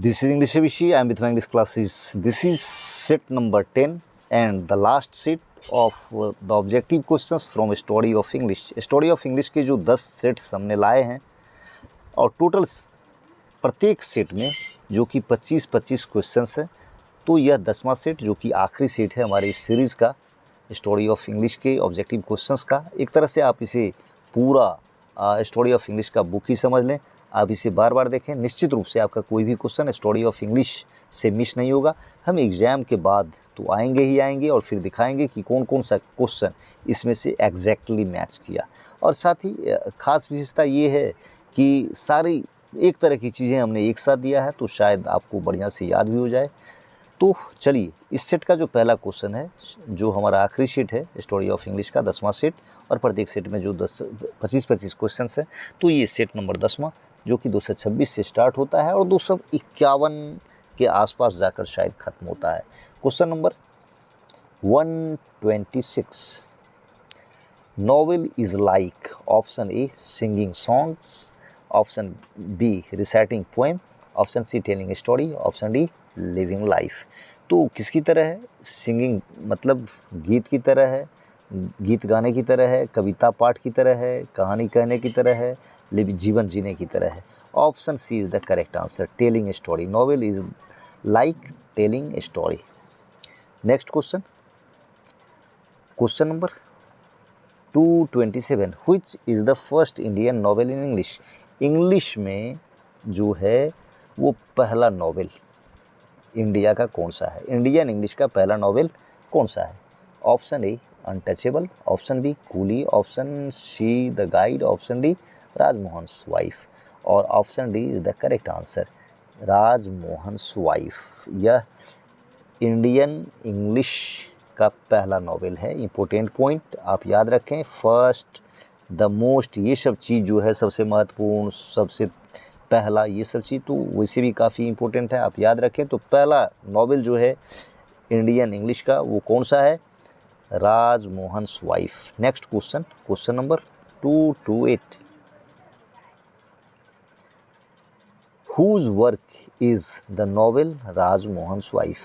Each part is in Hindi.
This is English ABC. I am with my English classes. This is set number 10 and the last set of the objective questions from Story of English. Story of English के जो 10 सेट्स हमने लाए हैं और टोटल प्रत्येक सेट में जो कि 25-25 क्वेश्चंस हैं, तो यह 10वां सेट जो कि आखिरी सेट है हमारे इस सीरीज़ का स्टोरी ऑफ इंग्लिश के ऑब्जेक्टिव क्वेश्चंस का। एक तरह से आप इसे पूरा स्टोरी ऑफ इंग्लिश का बुक ही समझ लें। आप इसे बार बार देखें, निश्चित रूप से आपका कोई भी क्वेश्चन स्टोरी ऑफ इंग्लिश से मिस नहीं होगा। हम एग्ज़ाम के बाद तो आएंगे ही आएंगे और फिर दिखाएंगे कि कौन कौन सा क्वेश्चन इसमें से एग्जैक्टली मैच किया। और साथ ही ख़ास विशेषता ये है कि सारी एक तरह की चीज़ें हमने एक साथ दिया है, तो शायद आपको बढ़िया से याद भी हो जाए। तो चलिए, इस सेट का जो पहला क्वेश्चन है, जो हमारा आखिरी सेट है स्टोरी ऑफ इंग्लिश का 10वां सेट, और प्रत्येक सेट में जो 25-25 क्वेश्चन हैं, तो ये सेट नंबर 10वां जो कि 226 से स्टार्ट होता है और 251 के आसपास जाकर शायद ख़त्म होता है। Question number 126, novel is like option A singing songs, option B reciting poem, option C telling story, option D living life. तो किसकी तरह है? सिंगिंग मतलब गीत की तरह है, गीत गाने की तरह है, कविता पाठ की तरह है, कहानी कहने की तरह है, जीवन जीने की तरह है। Option C is the correct answer, telling story. Novel is like telling story. Next question, question number 227, which is the first Indian novel in English. English में जो है वो पहला नॉवेल इंडिया का कौन सा है? इंडियन इंग्लिश का पहला नॉवेल कौन सा है? Option A untouchable, option B coolie, option C the guide, option D Rajmohan's wife, और option D is the correct answer, Rajmohan's wife. यह इंडियन इंग्लिश का पहला नॉवेल है। इम्पोर्टेंट पॉइंट आप याद रखें, फर्स्ट, द मोस्ट, ये सब चीज़ जो है सबसे महत्वपूर्ण, सबसे पहला, ये सब चीज़ तो वैसे भी काफ़ी इम्पोर्टेंट है, आप याद रखें। तो पहला नॉवेल जो है इंडियन इंग्लिश का वो कौन सा है? Rajmohan's wife. Next question, question number 228, whose work is the novel Rajmohan's wife.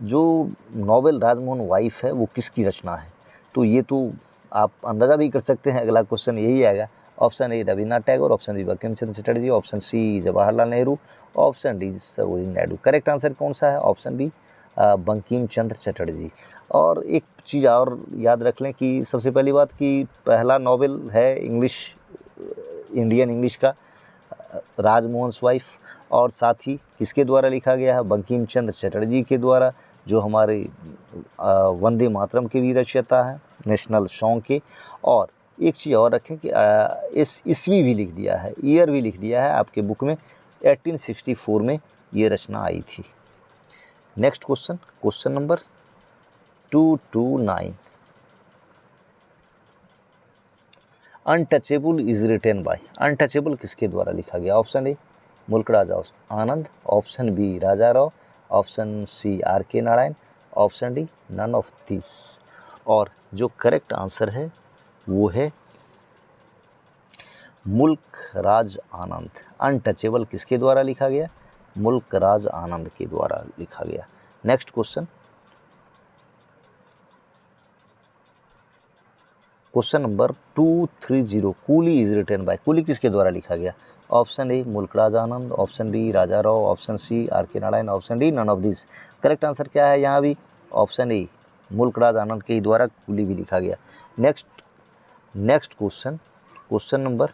जो नॉवेल राजमोहन वाइफ है वो किसकी रचना है? तो ये तो आप अंदाज़ा भी कर सकते हैं, अगला क्वेश्चन यही आएगा। Option A Rabindranath Tagore, option B Bankim Chandra Chatterjee, option C Jawaharlal Nehru, option D Sarojini Naidu. Correct answer कौन सा है? Option B Bankim Chandra Chatterjee. और एक चीज़ और याद रख लें कि सबसे पहली बात कि पहला नॉवेल है इंडियन इंग्लिश का राजमोहन्स वाइफ, और साथ ही किसके द्वारा लिखा गया है? बंकिम चंद्र चटर्जी के द्वारा, जो हमारे वंदे मातरम के भी रचयिता हैं, नेशनल सॉन्ग के। और एक चीज़ और रखें कि इस ईस्वी भी लिख दिया है, ईयर भी लिख दिया है आपके बुक में, 1864 में ये रचना आई थी। Next question, question number 229, untouchable is written by. Untouchable किसके द्वारा लिखा गया? Option A Mulk Raja Anand, option B Raja Rao, option C R K Narayan, option D none of this. और जो करेक्ट आंसर है वो है मुल्क राज आनंद। अनटचेबल किसके द्वारा लिखा गया? मुल्क राज आनंद के द्वारा लिखा गया। Next question, question number 230, coolie is written by. Coolie किसके द्वारा लिखा गया? Option A Mulk Raj Anand, option B Raja Rao, option C R K Narayan, option D none of this. Correct answer क्या है यहाँ भी? ऑप्शन ए मुल्क राज आनंद के द्वारा कूली भी लिखा गया। Next question, question number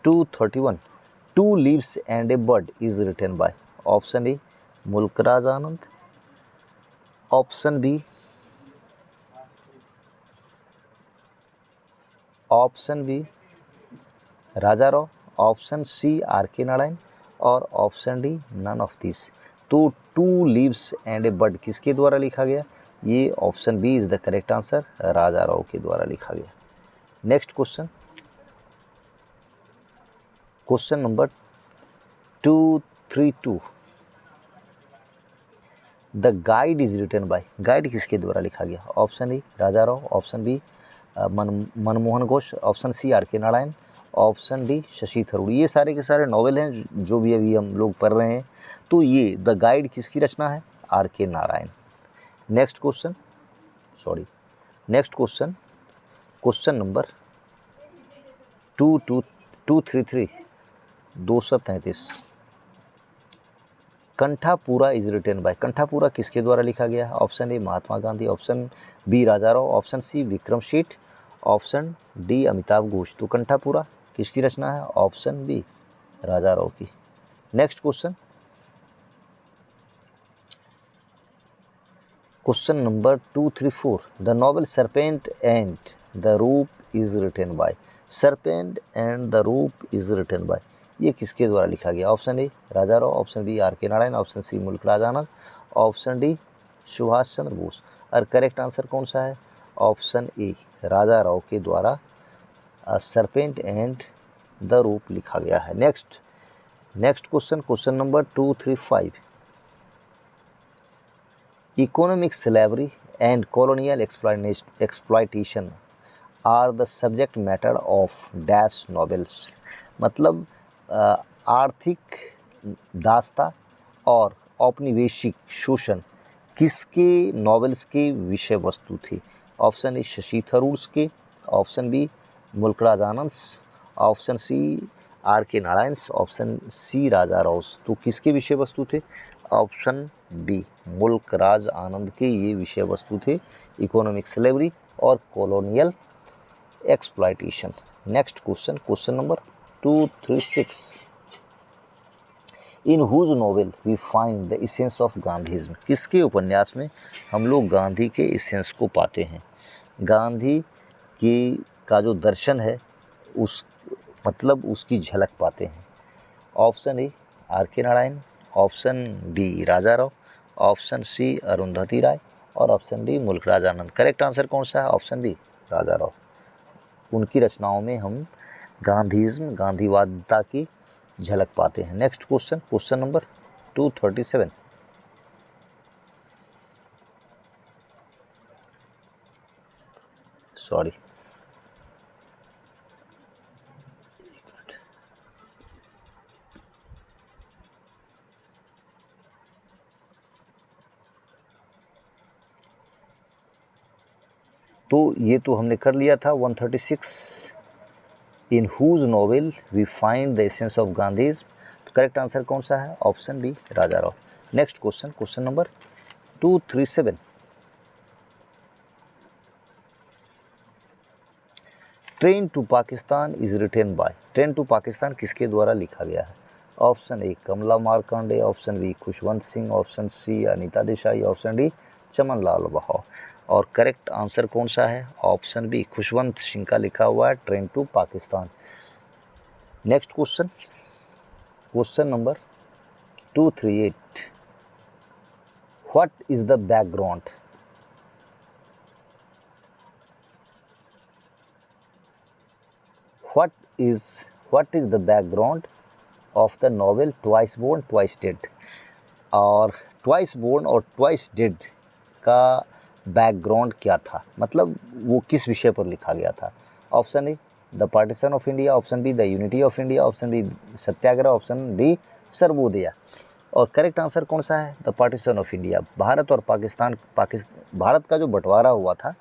231, two leaves and a bird is written by. Option A Mulk Raj Anand, option B Raja Rao, option C R K Narayan, और option D none of this. तो two leaves and a bird किसके द्वारा लिखा गया? ये option B is the correct answer, Raja Rao के द्वारा लिखा गया। Next question, question number 232, the guide is written bye. Guide किसके द्वारा लिखा गया? Option A Raja Rao, option B Manmohan Ghosh, option C R K Narayan, option D Shashi Tharoor. ये सारे के सारे नॉवेल हैं जो भी अभी हम लोग पढ़ रहे हैं। तो ये द गाइड किसकी रचना है? R K Narayan. Next question, question number 233 233। Kanthapura is written by, Kanthapura किसके द्वारा लिखा गया है? Option A Mahatma Gandhi, option B Raja Rao, option C Vikram Seth, option D Amitav Ghosh. तो कंठापुरा किसकी रचना है? ऑप्शन बी राजा राव की। Next question number 234। The novel serpent and the rope is written by, serpent and the rope is written by, ये किसके द्वारा लिखा गया? Option A Raja Rao, option B R K Narayan, option C Mulkraj Anand, option D Subhash Chandra Bose. और करेक्ट आंसर कौन सा है? ऑप्शन ए राजा राव के द्वारा सरपेंट एंड द रूप लिखा गया है। Next question number 235। Economic slavery and colonial exploitation are the subject matter of dash novels, मतलब आर्थिक दास्ता और औपनिवेशिक शोषण किसके नॉवेल्स के विषय वस्तु थी? ऑप्शन ए शशि थरूर के, option B Mulk Raj Anand, option C R K Narayan, option सी राजा राव। तो किसके विषय वस्तु थे? ऑप्शन बी मुल्कराज आनंद के ये विषय वस्तु थे, इकोनॉमिक स्लेवरी और colonial exploitation. Next question number 236। In whose novel we find the essence of Gandhism, किसके उपन्यास में हम लोग गांधी के इसेंस को पाते हैं? गांधी की का जो दर्शन है उस मतलब उसकी झलक पाते हैं। Option A R K Narayan, option B Raja Rao, option सी अरुंधति राय और ऑप्शन डी मुल्कराज आनंद। करेक्ट आंसर कौन सा है? Option B Raja Rao. उनकी रचनाओं में हम गांधीज्म, गांधीवादिता की झलक पाते हैं। Next question number 237। तो ये तो हमने कर लिया था 136। In whose novel we find the essence of Gandhism, तो करेक्ट आंसर कौन सा है? Option B Raja Rao. Next question number 237। Train to Pakistan is written by, train to Pakistan किसके द्वारा लिखा गया है? Option A Kamala Markandaya, option B Khushwant Singh, option C Anita Desai, option D Chaman Lal बहाव। और करेक्ट आंसर कौन सा है? ऑप्शन बी खुशवंत सिंह का लिखा हुआ है train to Pakistan. Next question number 238। What is the background, what is the background of the novel Twice Born Twice Dead? और Twice Born और Twice Dead का बैकग्राउंड क्या था, मतलब वो किस विषय पर लिखा गया था? Option A the partition of India, option B the unity of India, option B Satyagraha, option D Sarvodaya. और करेक्ट आंसर कौन सा है? The partition of India. Bharat और पाकिस्तान भारत का जो बंटवारा हुआ था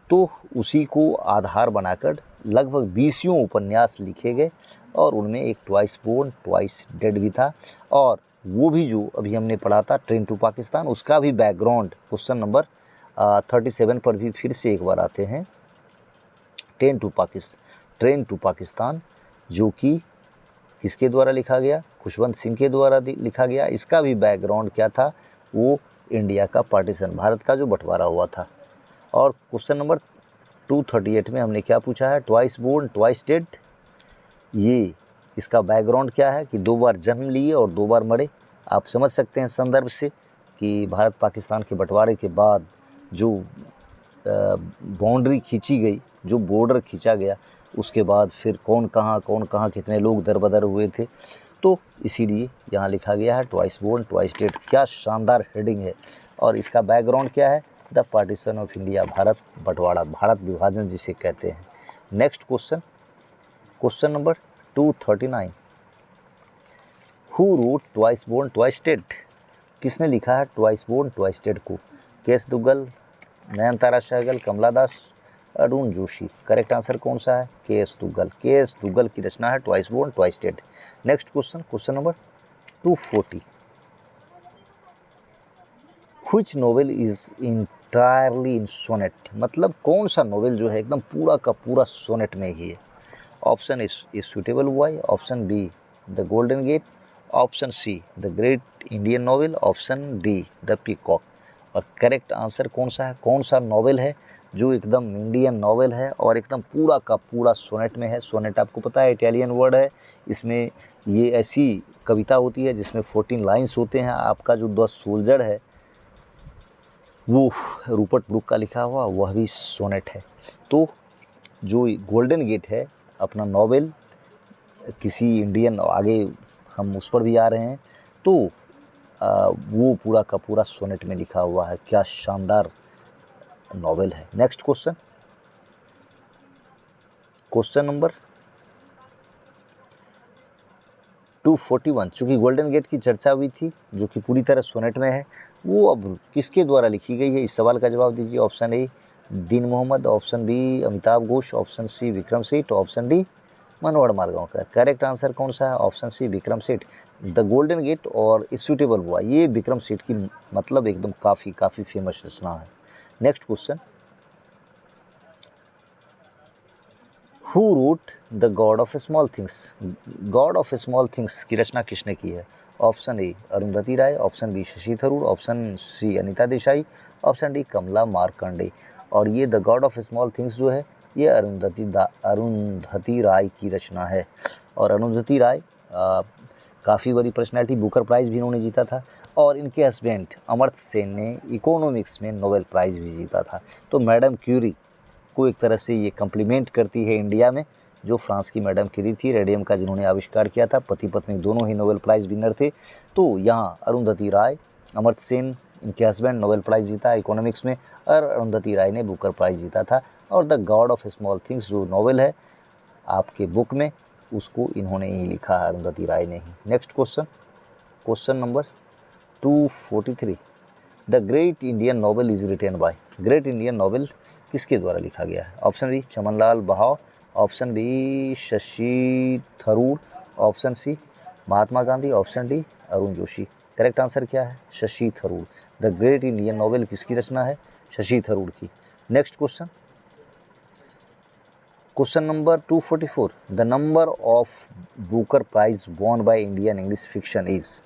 तो उसी को आधार बनाकर लगभग 20 उपन्यास लिखे गए और उनमें एक ट्वाइस बोर्न ट्वाइस डेड भी था। और वो भी जो अभी हमने पढ़ा था ट्रेन टू पाकिस्तान, उसका भी बैकग्राउंड क्वेश्चन नंबर 37 पर भी फिर से एक बार आते हैं। ट्रेन टू पाकिस्तान जो कि किसके द्वारा लिखा गया? खुशवंत सिंह के द्वारा लिखा गया। इसका भी बैकग्राउंड क्या था? वो इंडिया का पार्टीशन, भारत का जो बंटवारा हुआ था। और क्वेश्चन नंबर 238 में हमने क्या पूछा है? ट्वाइस बोर्न ट्वाइस डेड, ये इसका बैकग्राउंड क्या है कि 2 बार जन्म लिए और 2 बार मरे। आप समझ सकते हैं संदर्भ से कि भारत पाकिस्तान के बंटवारे के बाद जो बाउंड्री खींची गई, जो बॉर्डर खींचा गया, उसके बाद फिर कौन कहाँ कितने लोग दरबदर हुए थे, तो इसीलिए यहाँ लिखा गया है ट्वाइस बोर्न ट्वाइस डेड। क्या शानदार हेडिंग है। और इसका बैकग्राउंड क्या है? The partition of India, Bharat बंटवारा, भारत विभाजन जिसे कहते हैं। Next question question number 239, who wrote twice born twice dead? किसने लिखा है ट्वाइस बोर्न ट्वाइस डेड को? K S. Duggal, Nayantara Sahgal, Kamala Das, Arun Joshi. Correct answer कौन सा है? के.एस. दुग्गल। के.एस. दुग्गल की रचना है twice born twice dead. Next question, question number 240, which novel is entirely in sonnet? मतलब कौन सा नोवेल जो है एकदम पूरा का पूरा सोनेट में ही है? Option A suitable boy, option B the golden gate, option C the great Indian novel, option D the peacock. और करेक्ट आंसर कौन सा है? कौन सा नोवेल है जो एकदम इंडियन नोवेल है और एकदम पूरा का पूरा सोनेट में है? सोनेट आपको पता है इटालियन वर्ड है। इसमें ये ऐसी कविता होती है जिसमें 14 लाइन्स होते हैं। आपका जो द सोल्जर है वो रूपर्ट ब्रूक का लिखा हुआ, वह भी सोनेट है। तो जो गोल्डन गेट है अपना नोवेल, किसी इंडियन, आगे हम उस पर भी आ रहे हैं, तो वो पूरा का पूरा सोनेट में लिखा हुआ है। क्या शानदार नोवेल है। नेक्स्ट क्वेश्चन, क्वेश्चन नंबर 241, चूँकि गोल्डन गेट की चर्चा हुई थी जो कि पूरी तरह सोनेट में है, वो अब किसके द्वारा लिखी गई है? इस सवाल का जवाब दीजिए। Option A Deen Mohammed, option B Amitav Ghosh, option C Vikram Seth, option D Manohar Malgonkar. Correct answer कौन सा है? Option C Vikram Seth. The golden gate और सूटेबल हुआ, ये विक्रम सेठ की मतलब एकदम काफ़ी फेमस रचना है। Next question, who wrote the God of small things? God of small things की रचना किसने की है? Option A Arundhati Roy, option B Shashi Tharoor, option C Anita Desai, option D Kamala Markandaya. और ये the God of small things जो है ये अरुंधति राय की रचना है। और अरुंधति राय काफ़ी बड़ी पर्सनैलिटी, बुकर प्राइज़ भी इन्होंने जीता था। और इनके हस्बैंड अमर्त्य सेन ने इकोनॉमिक्स में नोबेल प्राइज़ भी जीता था। तो मैडम क्यूरी को एक तरह से ये कम्प्लीमेंट करती है इंडिया में, जो फ्रांस की मैडम क्यूरी थी, रेडियम का जिन्होंने आविष्कार किया था। पति पत्नी दोनों ही नोबेल प्राइज़ विनर थे। तो यहाँ अरुंधति राय, अमर्त्य सेन इनके हस्बैंड नोबेल प्राइज़ जीता इकोनॉमिक्स में, और अरुंधति राय ने बुकर प्राइज़ जीता था। और the God of small things जो नोवेल है आपके बुक में, उसको इन्होंने ही लिखा है, अरुंधति राय ने ही। Next question, question number 243, the great Indian novel is written by? Great Indian novel किसके द्वारा लिखा गया है? Option B Chamanlal Bahav, option B Shashi Tharoor, option C Mahatma Gandhi, option D Arun Joshi. Correct answer क्या है? Shashi Tharoor. The great Indian novel किसकी रचना है? शशि थरूर की। Next question, question number 244, the number of Booker prize won by Indian English fiction is?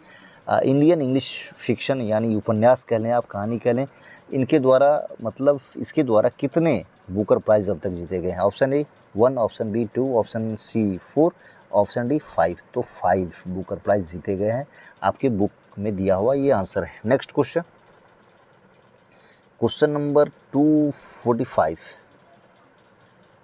Indian English fiction यानी उपन्यास कह लें आप, कहानी कह लें, इनके द्वारा मतलब इसके द्वारा कितने बुकर प्राइज अब तक जीते गए हैं? Option A 1, option B 2, option C 4, option D 5। तो 5 बुकर प्राइज जीते गए हैं, आपके बुक में दिया हुआ ये आंसर है। Next question, question number 245,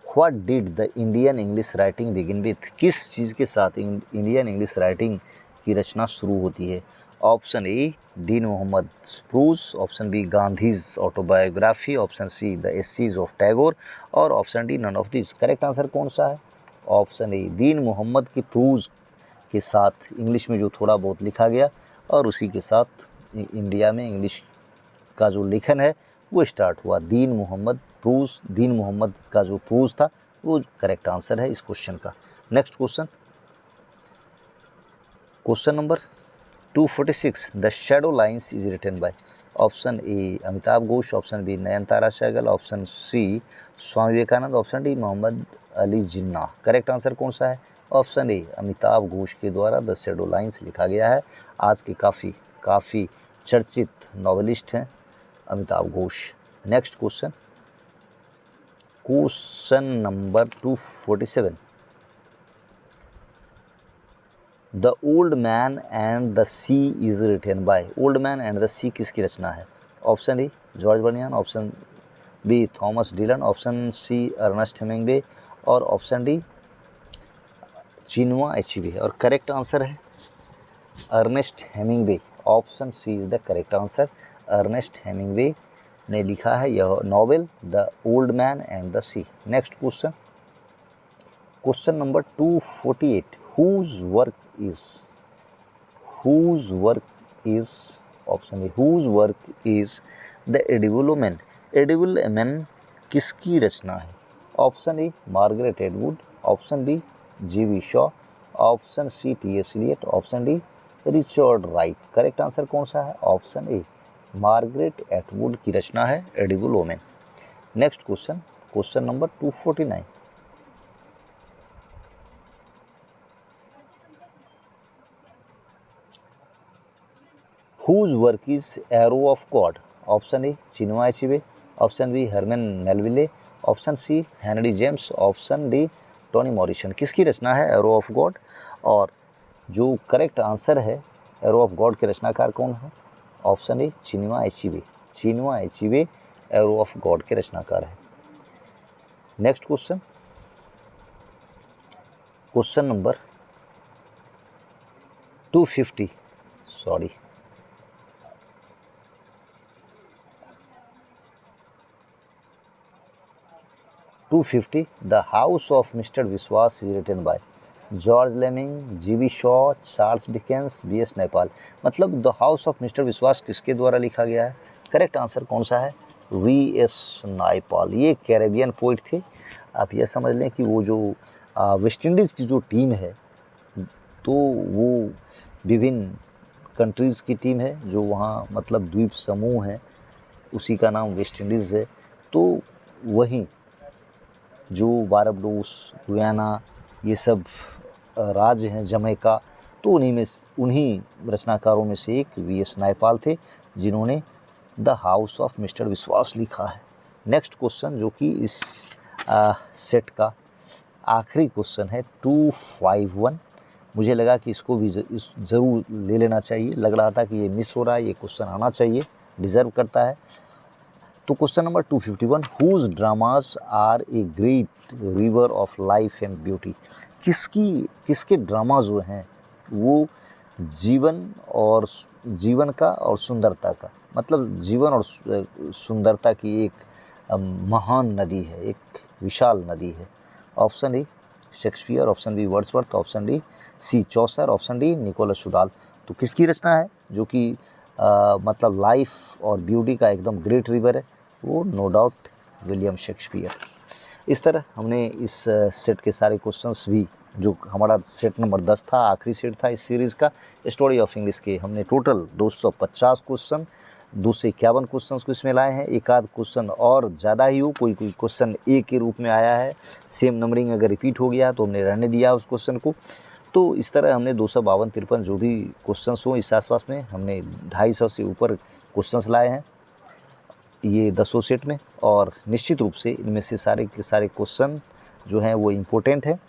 what did the Indian English writing begin with? किस चीज़ के साथ इंडियन इंग्लिश राइटिंग की रचना शुरू होती है? Option A Deen Mohammed spruce, option B Gandhi's autobiography, option C the essays of Tagore, और option D none of this. Correct answer कौन सा है? ऑप्शन ए दीन मोहम्मद की प्रूज के साथ इंग्लिश में जो थोड़ा बहुत लिखा गया, और उसी के साथ इंडिया में इंग्लिश का जो लेखन है वो स्टार्ट हुआ। दीन मोहम्मद का जो प्रूज था वो करेक्ट आंसर है इस क्वेश्चन का। Next question, question number 246, the shadow lines is written by? Option A Amitabh Ghosh, option B Nayantara Sahgal, option C Swami Vivekananda, option D Mohammad Ali Jinnah. Correct answer कौन सा है? ऑप्शन ए अमिताभ घोष के द्वारा द शैडो लाइन्स लिखा गया है। आज के काफ़ी चर्चित नॉवेलिस्ट हैं Amitav Ghosh. Next question, question number 247, the old man and the sea is written by? Old man and the sea किसकी रचना है? Option A George Bunyan, option B Thomas Dylan, option C Ernest Hemingway, और ऑप्शन डी चिनुआ अचेबे। और करेक्ट आंसर है Ernest Hemingway. Option C is the correct answer. Ernest Hemingway ने लिखा है यह novel the old man and the C. Next question, question number 248, whose work is option A, whose work is the edible woman। edible woman किसकी रचना है? Option A Margaret Atwood, option B G B. Shaw, option C T S. Eliot, option D Richard Wright. Correct answer कौन सा है? ऑप्शन ए मार्गरेट एटवुड की रचना है edible women. Next question, question number 249, whose work is arrow of God। Option A Chinua Achebe, option B Herman Melville, option C Henry James, option D Toni Morrison. किसकी रचना है एरो ऑफ गॉड? और जो करेक्ट आंसर है एरो ऑफ गॉड के रचनाकार कौन है? Option A Chinua Achebe. Chinua Achebe arrow of God के रचनाकार है। Next question, question number 250, sorry 250, the house of mister Vishwas is written by George Lemming, G V. Shaw, Charles Dickens, B S. Naipaul. मतलब द हाउस ऑफ मिस्टर विश्वास किसके द्वारा लिखा गया है? करेक्ट आंसर कौन सा है? वी.एस. नायपाल। ये कैरेबियन पोइट थे। आप यह समझ लें कि वो जो वेस्ट इंडीज़ की जो टीम है, तो वो विभिन्न कंट्रीज़ की टीम है जो वहाँ मतलब द्वीप समूह है, उसी का नाम वेस्ट इंडीज़ है। तो वहीं जो बारबडोस, गुयाना, ये सब राज्य हैं, जमैका, तो उन्हीं रचनाकारों में से एक वी.एस. नायपाल थे जिन्होंने द हाउस ऑफ मिस्टर विश्वास लिखा है। नेक्स्ट क्वेश्चन जो कि इस सेट का आखिरी क्वेश्चन है 251। मुझे लगा कि इसको भी ज़रूर ले लेना चाहिए, लग रहा था कि ये मिस हो रहा है, ये क्वेश्चन आना चाहिए, डिज़र्व करता है। तो question number 251, whose dramas are a great river of life and beauty. किसके ड्रामा जो हैं वो जीवन का और सुंदरता का, मतलब जीवन और सुंदरता की एक महान नदी है, एक विशाल नदी है। Option A Shakespeare, option B Wordsworth, option D C Chaucer, option D Nicholas Udall. तो किसकी रचना है जो कि मतलब लाइफ और ब्यूटी का एकदम ग्रेट रिवर है? वो नो डाउट विलियम शेक्सपियर। इस तरह हमने इस सेट के सारे क्वेश्चंस भी, जो हमारा सेट नंबर 10 था, आखिरी सेट था इस सीरीज़ का स्टोरी ऑफ इंग्लिश के, हमने टोटल 250 क्वेश्चन 251 क्वेश्चन को इसमें लाए हैं। एक आध क्वेश्चन और ज़्यादा ही हो, कोई क्वेश्चन ए के रूप में आया है, सेम नंबरिंग अगर रिपीट हो गया तो हमने रहने दिया उस क्वेश्चन को। तो इस तरह हमने 252-53 जो भी क्वेश्चंस हों इस आसपास में, हमने 250 से ऊपर क्वेश्चंस लाए हैं ये 10 सेट में। और निश्चित रूप से इनमें से सारे के सारे क्वेश्चन जो हैं वो इम्पोर्टेंट है,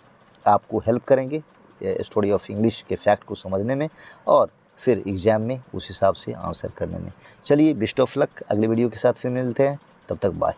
आपको हेल्प करेंगे स्टोरी ऑफ इंग्लिश के फैक्ट को समझने में और फिर एग्ज़ाम में उस हिसाब से आंसर करने में। चलिए बेस्ट ऑफ लक, अगले वीडियो के साथ फिर मिलते हैं, तब तक बाय।